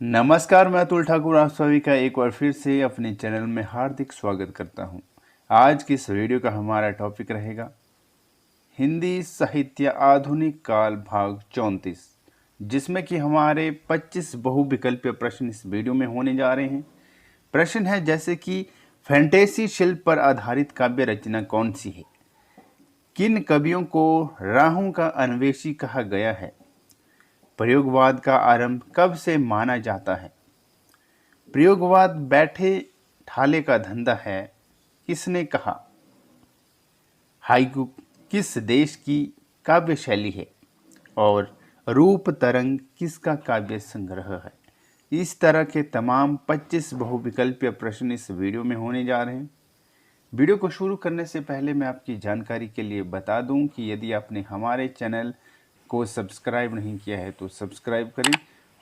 नमस्कार, मैं अतुल ठाकुर आप सभी का एक बार फिर से अपने चैनल में हार्दिक स्वागत करता हूं। आज की इस वीडियो का हमारा टॉपिक रहेगा हिंदी साहित्य आधुनिक काल भाग 34, जिसमें कि हमारे 25 बहुविकल्पीय प्रश्न इस वीडियो में होने जा रहे हैं। प्रश्न है जैसे कि फैंटेसी शिल्प पर आधारित काव्य रचना कौन सी है? किन कवियों को राहों का अन्वेषी कहा गया है? प्रयोगवाद का आरंभ कब से माना जाता है? प्रयोगवाद बैठे ठाले का धंधा है, किसने कहा? हाइकू किस देश की काव्य शैली है? और रूप तरंग किसका काव्य संग्रह है? इस तरह के तमाम 25 बहुविकल्पीय प्रश्न इस वीडियो में होने जा रहे हैं। वीडियो को शुरू करने से पहले मैं आपकी जानकारी के लिए बता दूं कि यदि आपने हमारे चैनल को सब्सक्राइब नहीं किया है तो सब्सक्राइब करें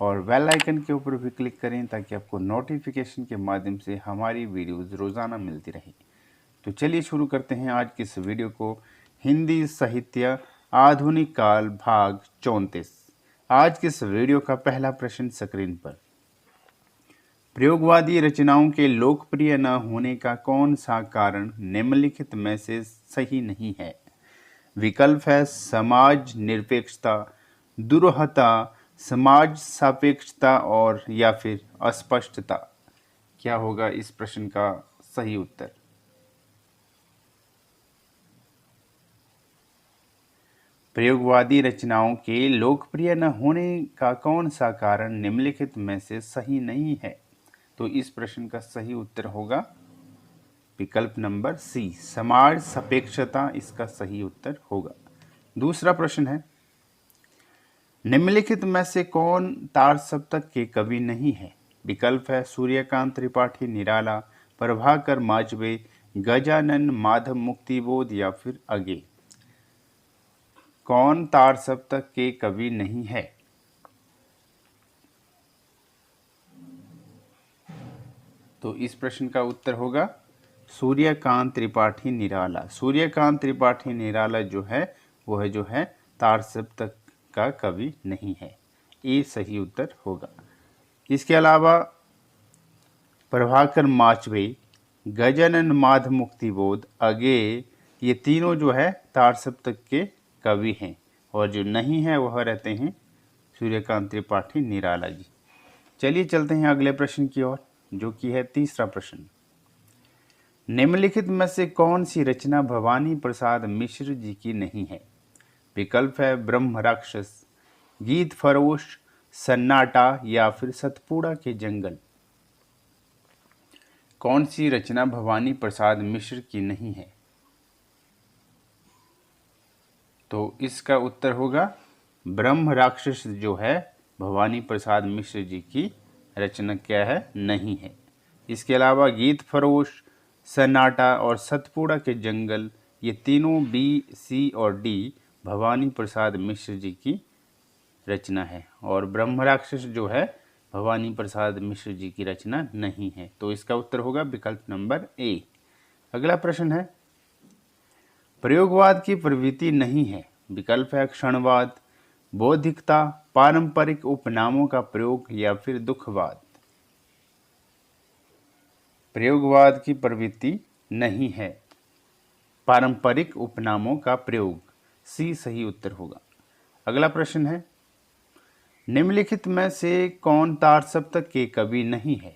और बेल आइकन के ऊपर भी क्लिक करें ताकि आपको नोटिफिकेशन के माध्यम से हमारी वीडियोज़ रोज़ाना मिलती रहे। तो चलिए शुरू करते हैं आज की इस वीडियो को। हिंदी साहित्य आधुनिक काल भाग 34। आज के इस वीडियो का पहला प्रश्न स्क्रीन पर। प्रयोगवादी रचनाओं के लोकप्रिय न होने का कौन सा कारण निम्नलिखित में से सही नहीं है? विकल्प है समाज निरपेक्षता, दुरूहता, समाज सापेक्षता और या फिर अस्पष्टता। क्या होगा इस प्रश्न का सही उत्तर? प्रयोगवादी रचनाओं के लोकप्रिय न होने का कौन सा कारण निम्नलिखित में से सही नहीं है? तो इस प्रश्न का सही उत्तर होगा विकल्प नंबर सी, समाज सापेक्षता इसका सही उत्तर होगा। दूसरा प्रश्न है, निम्नलिखित में से कौन तार सप्तक के कवि नहीं है? विकल्प है सूर्यकांत त्रिपाठी निराला, प्रभाकर माचवे, गजानन माधव मुक्तिबोध या फिर अगे। कौन तार सप्तक के कवि नहीं है? तो इस प्रश्न का उत्तर होगा सूर्यकांत त्रिपाठी निराला। सूर्यकांत त्रिपाठी निराला जो है वो है जो है तार सप्तक का कवि नहीं है। ये सही उत्तर होगा। इसके अलावा प्रभाकर माचवे, गजानन माधव मुक्तिबोध, अगे, ये तीनों जो है तार सप्तक के कवि हैं और जो नहीं है वह रहते हैं सूर्यकांत त्रिपाठी निराला जी। चलिए चलते हैं अगले प्रश्न की ओर, जो कि है तीसरा प्रश्न। निम्नलिखित में से कौन सी रचना भवानी प्रसाद मिश्र जी की नहीं है? विकल्प है ब्रह्म राक्षस, गीत फरोश, सन्नाटा या फिर सतपुड़ा के जंगल। कौन सी रचना भवानी प्रसाद मिश्र की नहीं है? तो इसका उत्तर होगा ब्रह्म राक्षस जो है भवानी प्रसाद मिश्र जी की रचना क्या है? नहीं है। इसके अलावा गीत फरोश, सन्नाटा और सतपुड़ा के जंगल, ये तीनों बी, सी और डी भवानी प्रसाद मिश्र जी की रचना है और ब्रह्म राक्षस जो है भवानी प्रसाद मिश्र जी की रचना नहीं है। तो इसका उत्तर होगा विकल्प नंबर ए। अगला प्रश्न है, प्रयोगवाद की प्रवृत्ति नहीं है। विकल्प है क्षणवाद, बौद्धिकता, पारंपरिक उपनामों का प्रयोग या फिर दुखवाद। प्रयोगवाद की प्रवृत्ति नहीं है, पारंपरिक उपनामों का प्रयोग, सी सही उत्तर होगा। अगला प्रश्न है, निम्नलिखित में से कौन तार सप्तक के कवि नहीं है?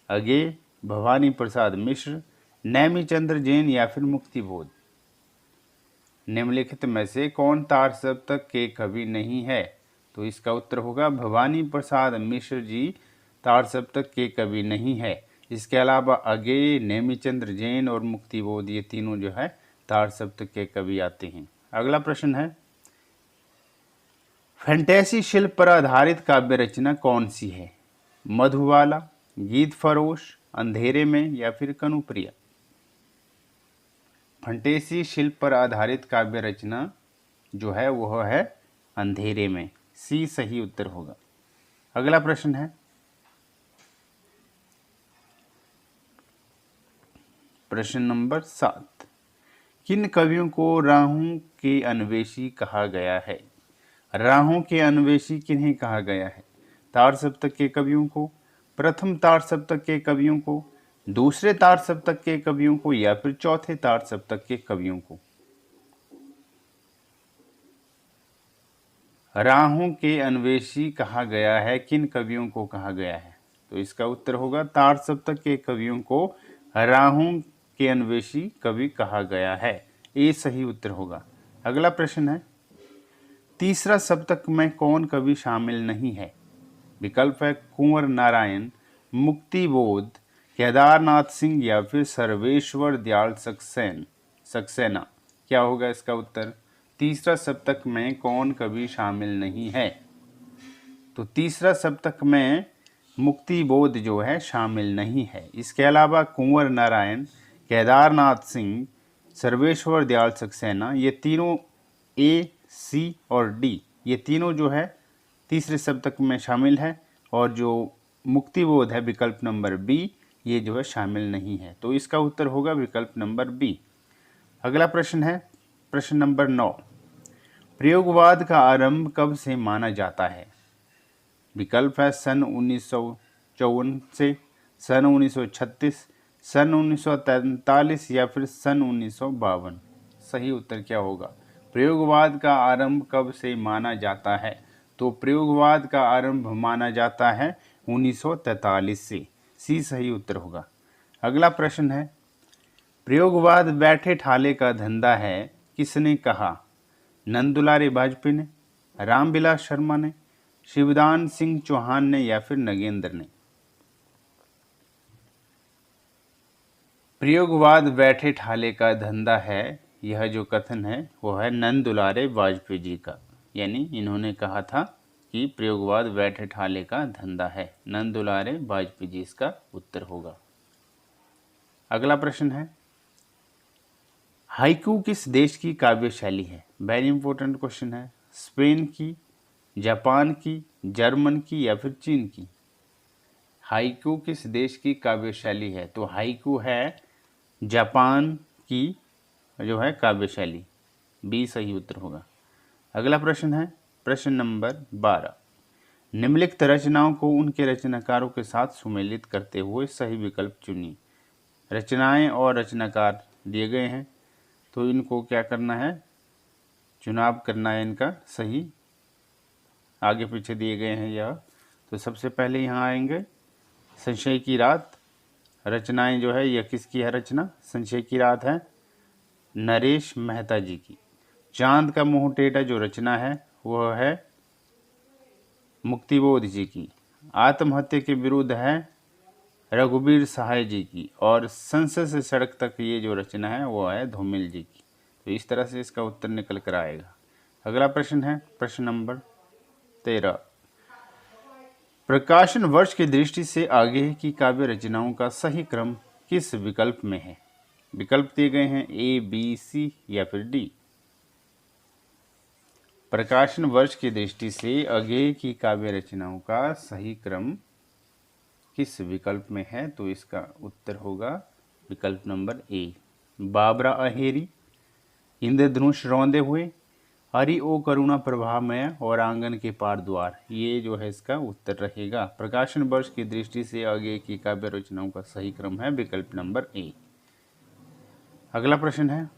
अगे, भवानी प्रसाद मिश्र, नैमिचंद्र जैन या फिर मुक्तिबोध। निम्नलिखित में से कौन तार सप्तक के कवि नहीं है? तो इसका उत्तर होगा भवानी प्रसाद मिश्र जी तार सप्तक के कवि नहीं है। इसके अलावा अगे, नेमिचंद्र जैन और मुक्तिबोध, ये तीनों जो है तार सप्तक के कवि आते हैं। अगला प्रश्न है, फैंटेसी शिल्प पर आधारित काव्य रचना कौन सी है? मधुबाला, गीत फरोश, अंधेरे में या फिर कनुप्रिया। फैंटेसी शिल्प पर आधारित काव्य रचना जो है वह है अंधेरे में, सी सही उत्तर होगा। अगला प्रश्न है, प्रश्न नंबर 7, किन कवियों को राहों के अन्वेषी कहा गया है? राहों के अन्वेषी किन्हें कहा गया है? तार सप्तक के कवियों को, प्रथम तार सप्तक के कवियों को, दूसरे तार सप्तक के कवियों को या फिर चौथे तार सप्तक के कवियों को। राहों के अन्वेषी कहा गया है, किन कवियों को कहा गया है? तो इसका उत्तर होगा तार सप्तक के कवियों को राहों के अन्वेषी कवि कहा गया है। ये सही उत्तर होगा। अगला प्रश्न है, तीसरा सप्तक में कौन कवि शामिल नहीं है? विकल्प है कुंवर नारायण, मुक्तिबोध, केदारनाथ सिंह या फिर सर्वेश्वर दयाल सक्सेना। क्या होगा इसका उत्तर? तीसरा सप्तक में कौन कवि शामिल नहीं है? तो तीसरा सप्तक में मुक्तिबोध जो है शामिल नहीं है। इसके अलावा कुंवर नारायण, केदारनाथ सिंह, सर्वेश्वर दयाल सक्सेना, ये तीनों ए, सी और डी, ये तीनों जो है तीसरे सप्तक में शामिल है, और जो मुक्तिबोध है विकल्प नंबर बी, ये जो है शामिल नहीं है। तो इसका उत्तर होगा विकल्प नंबर बी। अगला प्रश्न है प्रश्न नंबर 9, प्रयोगवाद का आरंभ कब से माना जाता है? विकल्प है सन 1954 से, सन 1936, सन 1943 या फिर सन 1952। सही उत्तर क्या होगा? प्रयोगवाद का आरंभ कब से माना जाता है? तो प्रयोगवाद का आरंभ माना जाता है 1943 से। सी सही उत्तर होगा। अगला प्रश्न है, प्रयोगवाद बैठे ठाले का धंधा है, किसने कहा? नंदुलारे वाजपेयी ने, रामविलास शर्मा ने, शिवदान सिंह चौहान ने या फिर नगेंद्र ने? प्रयोगवाद बैठे ठाले का धंधा है, यह जो कथन है वो है नंदुलारे वाजपेयी जी का, यानी इन्होंने कहा था कि प्रयोगवाद बैठे ठाले का धंधा है। नंदुलारे वाजपेयी जी इसका उत्तर होगा। अगला प्रश्न है, हाइकू किस देश की काव्य शैली है? वेरी इंपॉर्टेंट क्वेश्चन है। स्पेन की, जापान की, जर्मन की या फिर चीन की? हाइकू किस देश की काव्य शैली है? तो हाइकू है जापान की जो है काव्य शैली। बी सही उत्तर होगा। अगला प्रश्न है प्रश्न नंबर 12, निम्नलिखित रचनाओं को उनके रचनाकारों के साथ सुमेलित करते हुए सही विकल्प चुनिए। रचनाएं और रचनाकार दिए गए हैं, तो इनको क्या करना है? चुनाव करना है इनका सही। आगे पीछे दिए गए हैं यह। तो सबसे पहले यहाँ आएंगे संशय की रात। रचनाएं जो है यह किसकी है? रचना संशय की रात है नरेश मेहता जी की। चांद का मुंह टेढ़ा जो रचना है वह है मुक्तिबोध जी की। आत्महत्या के विरुद्ध है रघुवीर सहाय जी की। और संसद से सड़क तक ये जो रचना है वो है धूमिल जी की। तो इस तरह से इसका उत्तर निकल कर आएगा। अगला प्रश्न है प्रश्न नंबर 13, प्रकाशन वर्ष की दृष्टि से आगे की काव्य रचनाओं का सही क्रम किस विकल्प में है? विकल्प दिए गए हैं ए, बी, सी या फिर डी। प्रकाशन वर्ष की दृष्टि से आगे की काव्य रचनाओं का सही क्रम किस विकल्प में है? तो इसका उत्तर होगा विकल्प नंबर ए, बाबरा अहेरी, इंद्रधनुष रौंदे हुए, हरि ओ करुणा प्रभामय और आंगन के पार द्वार। ये जो है इसका उत्तर रहेगा। प्रकाशन वर्ष की दृष्टि से आगे की काव्य रचनाओं का सही क्रम है विकल्प नंबर ए। अगला प्रश्न है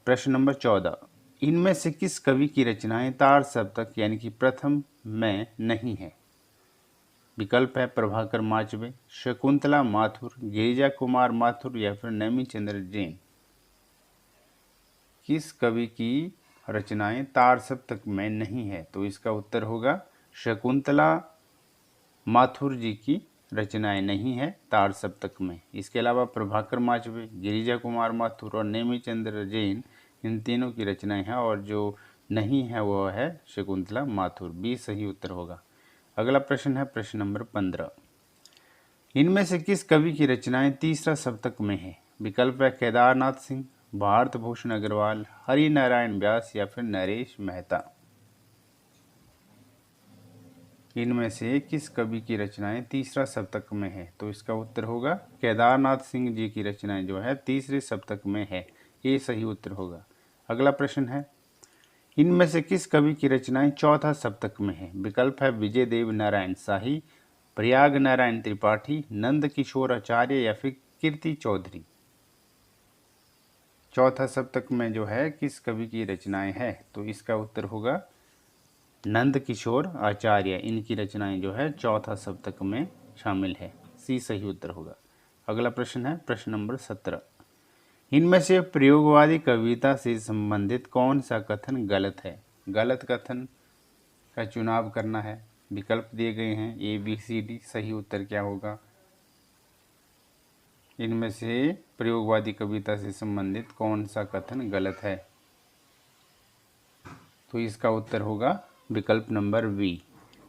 प्रश्न नंबर 14, इनमें से किस कवि की रचनाएं तार सप्तक यानी कि प्रथम में नहीं है? विकल्प है प्रभाकर माचवे, शकुंतला माथुर, गिरिजा कुमार माथुर या फिर नेमिचंद्र जैन। किस कवि की रचनाएं तार सप्तक में नहीं है? तो इसका उत्तर होगा शकुंतला माथुर जी की रचनाएं नहीं है तार सप्तक में। इसके अलावा प्रभाकर माचवे, गिरिजा कुमार माथुर और नेमिचंद्र जैन, इन तीनों की रचनाएं हैं, और जो नहीं है वह है शकुंतला माथुर। बी सही उत्तर होगा। अगला प्रश्न है प्रश्न नंबर 15, इनमें से किस कवि की रचनाएं तीसरा सप्तक में है? विकल्प है केदारनाथ सिंह, भारत भूषण अग्रवाल, हरि नारायण व्यास या फिर नरेश मेहता। इनमें से किस कवि की रचनाएं तीसरा सप्तक में है? तो इसका उत्तर होगा केदारनाथ सिंह जी की रचनाएं जो है तीसरे सप्तक में है। ये सही उत्तर होगा। अगला प्रश्न है, इनमें से किस कवि की रचनाएं चौथा सप्तक में है? विकल्प है विजय देव नारायण शाही, प्रयाग नारायण त्रिपाठी, नंद किशोर आचार्य या फिर कीर्ति चौधरी। चौथा सप्तक में जो है किस कवि की रचनाएं है? तो इसका उत्तर होगा नंद किशोर आचार्य। इनकी रचनाएं जो है चौथा सप्तक में शामिल है। सी सही उत्तर होगा। अगला प्रश्न है प्रश्न नंबर 17। इनमें से प्रयोगवादी कविता से संबंधित कौन सा कथन गलत है? गलत कथन का चुनाव करना है। विकल्प दिए गए हैं ए बी सी डी। सही उत्तर क्या होगा? इनमें से प्रयोगवादी कविता से संबंधित कौन सा कथन गलत है? तो इसका उत्तर होगा विकल्प नंबर बी।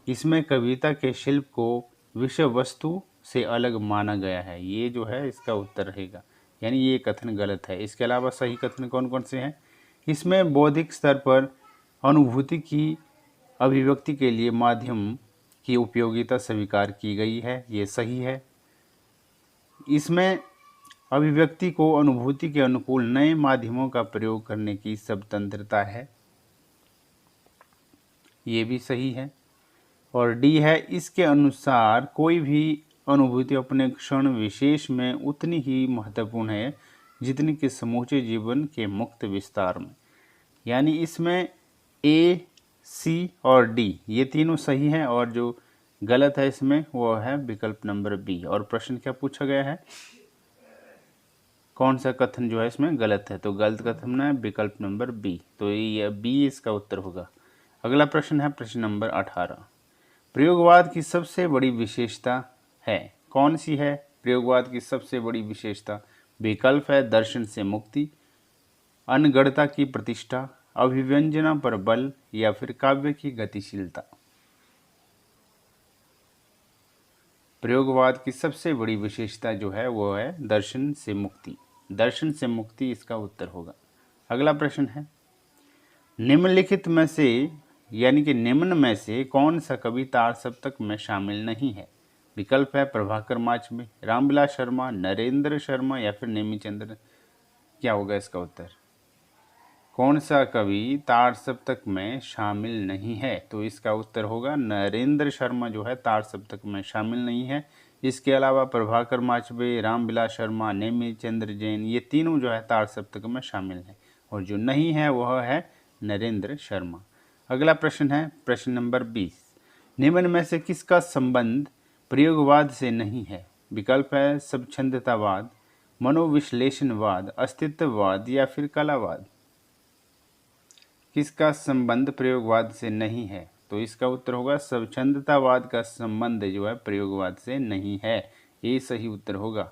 इसमें कविता के शिल्प को विषय वस्तु से अलग माना गया है। ये जो है इसका उत्तर रहेगा, यानी ये कथन गलत है। इसके अलावा सही कथन कौन कौन से हैं? इसमें बौद्धिक स्तर पर अनुभूति की अभिव्यक्ति के लिए माध्यम की उपयोगिता स्वीकार की गई है। ये सही है। इसमें अभिव्यक्ति को अनुभूति के अनुकूल नए माध्यमों का प्रयोग करने की स्वतंत्रता है। ये भी सही है। और डी है इसके अनुसार कोई भी अनुभूति अपने क्षण विशेष में उतनी ही महत्वपूर्ण है जितनी कि समूचे जीवन के मुक्त विस्तार में। यानी इसमें ए सी और डी ये तीनों सही हैं और जो गलत है इसमें वो है विकल्प नंबर बी। और प्रश्न क्या पूछा गया है? कौन सा कथन जो है इसमें गलत है? तो गलत कथन है विकल्प नंबर बी। तो ये बी इसका उत्तर होगा। अगला प्रश्न है प्रश्न नंबर 18। प्रयोगवाद की सबसे बड़ी विशेषता है? कौन सी है प्रयोगवाद की सबसे बड़ी विशेषता? विकल्प है दर्शन से मुक्ति, अनगढ़ता की प्रतिष्ठा, अभिव्यंजना पर बल या फिर काव्य की गतिशीलता। प्रयोगवाद की सबसे बड़ी विशेषता जो है वो है दर्शन से मुक्ति। दर्शन से मुक्ति इसका उत्तर होगा। अगला प्रश्न है निम्नलिखित में से यानी कि निम्न में से कौन सा कवि तार सप्तक में शामिल नहीं है? विकल्प है प्रभाकर माचबे, रामविलास शर्मा, नरेंद्र शर्मा या फिर नेमीचंद्र। क्या होगा इसका उत्तर? कौन सा कवि तार सप्तक में शामिल नहीं है? तो इसका उत्तर होगा नरेंद्र शर्मा जो है तार सप्तक में शामिल नहीं है। इसके अलावा प्रभाकर माचबे, रामविलास शर्मा, नेमीचंद्र जैन ये तीनों जो है तार सप्तक में शामिल हैं और जो नहीं है वह है नरेंद्र शर्मा। अगला प्रश्न है प्रश्न नंबर 20। निम्न में से किसका संबंध प्रयोगवाद से नहीं है? विकल्प है स्वच्छंदतावाद, मनोविश्लेषणवाद, अस्तित्ववाद या फिर कलावाद। किसका संबंध प्रयोगवाद से नहीं है? तो इसका उत्तर होगा स्वच्छंदतावाद का संबंध जो है प्रयोगवाद से नहीं है। ये सही उत्तर होगा।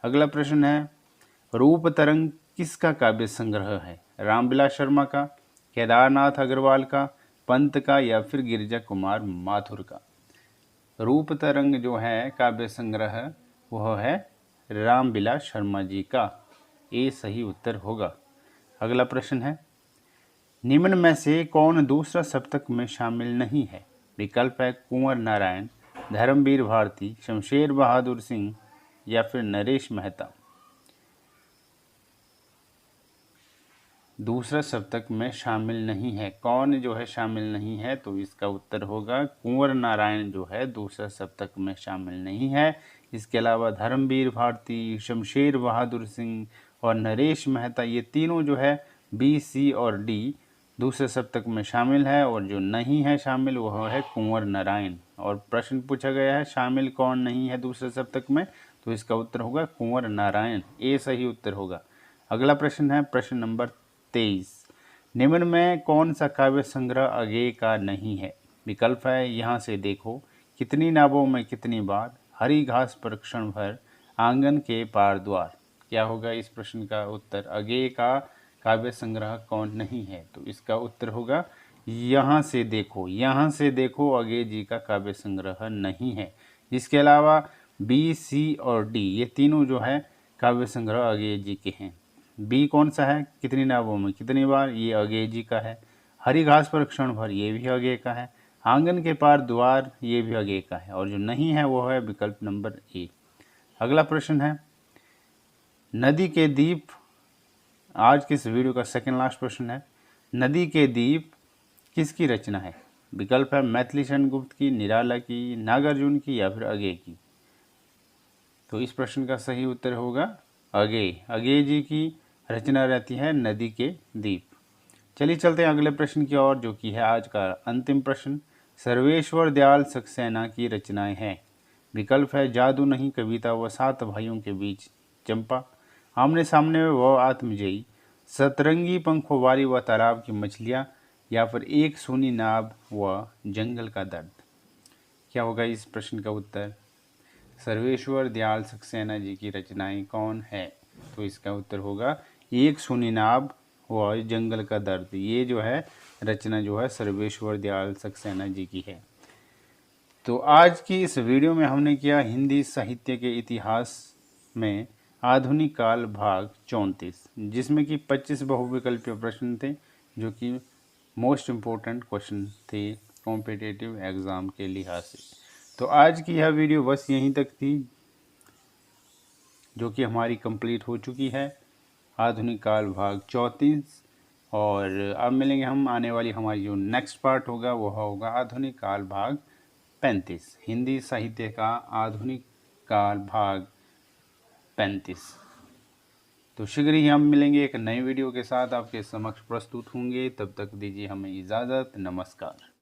अगला प्रश्न है रूप तरंग किसका काव्य संग्रह है? रामविलास शर्मा का, केदारनाथ अग्रवाल का, पंत का या फिर गिरिजा कुमार माथुर का। रूप तरंग जो है काव्य संग्रह वह है रामविलास शर्मा जी का। ये सही उत्तर होगा। अगला प्रश्न है निम्न में से कौन दूसरा सप्तक में शामिल नहीं है? विकल्प है कुंवर नारायण, धर्मवीर भारती, शमशेर बहादुर सिंह या फिर नरेश मेहता। दूसरा सप्तक में शामिल नहीं है, कौन जो है शामिल नहीं है? तो इसका उत्तर होगा कुंवर नारायण जो है दूसरा सप्तक में शामिल नहीं है। इसके अलावा धर्मवीर भारती, शमशेर बहादुर सिंह और नरेश मेहता ये तीनों जो है बी सी और डी दूसरे सप्तक में शामिल है और जो नहीं है शामिल वह है कुंवर नारायण। और प्रश्न पूछा गया है शामिल कौन नहीं है दूसरे सप्तक में? तो इसका उत्तर होगा कुंवर नारायण। ये सही उत्तर होगा। अगला प्रश्न है प्रश्न नंबर 23। निम्न में कौन सा काव्य संग्रह अगेय का नहीं है? विकल्प है यहाँ से देखो, कितनी नावों में कितनी बार, हरी घास पर क्षण भर, आंगन के पार द्वार। क्या होगा इस प्रश्न का उत्तर? अगेय का काव्य संग्रह कौन नहीं है? तो इसका उत्तर होगा यहाँ से देखो। यहाँ से देखो अगेय जी का काव्य संग्रह नहीं है। इसके अलावा बी सी और डी ये तीनों जो है काव्य संग्रह अगेय जी के हैं। बी कौन सा है? कितनी नावों में कितनी बार, ये अगेय जी का है। हरी घास पर क्षण भर ये भी अगेय का है। आंगन के पार द्वार ये भी अगेय का है और जो नहीं है वो है विकल्प नंबर ए। अगला प्रश्न है नदी के दीप। आज के इस वीडियो का सेकंड लास्ट प्रश्न है नदी के दीप किसकी रचना है? विकल्प है मैथिली शरण गुप्त की, निराला की, नागार्जुन की या फिर अगेय की। तो इस प्रश्न का सही उत्तर होगा अगेय। अगेय जी की रचना रहती है नदी के दीप। चलिए चलते हैं अगले प्रश्न की ओर, जो कि है आज का अंतिम प्रश्न। सर्वेश्वर दयाल सक्सेना की रचनाएं हैं। विकल्प है जादू नहीं कविता व सात भाइयों के बीच चंपा, आमने सामने व आत्मजयी, सतरंगी पंखों वाली व तालाब की मछलियां, या फिर एक सोनी नाव व जंगल का दर्द। क्या होगा इस प्रश्न का उत्तर? सर्वेश्वर दयाल सक्सेना जी की रचनाएं कौन है? तो इसका उत्तर होगा एक सोनी नाव व जंगल का दर्द। ये जो है रचना जो है सर्वेश्वर दयाल सक्सेना जी की है। तो आज की इस वीडियो में हमने किया हिंदी साहित्य के इतिहास में आधुनिक काल भाग 34, जिसमें कि 25 बहुविकल्पीय प्रश्न थे, जो कि मोस्ट इम्पोर्टेंट क्वेश्चन थे कॉम्पिटिटिव एग्ज़ाम के लिहाज से। तो आज की यह वीडियो बस यहीं तक थी, जो कि हमारी कंप्लीट हो चुकी है, आधुनिक काल भाग 34। और अब मिलेंगे हम, आने वाली हमारी जो नेक्स्ट पार्ट होगा वह होगा आधुनिक काल भाग 35, हिंदी साहित्य का आधुनिक काल भाग 35। तो शीघ्र ही हम मिलेंगे एक नई वीडियो के साथ, आपके समक्ष प्रस्तुत होंगे। तब तक दीजिए हमें इजाज़त। नमस्कार।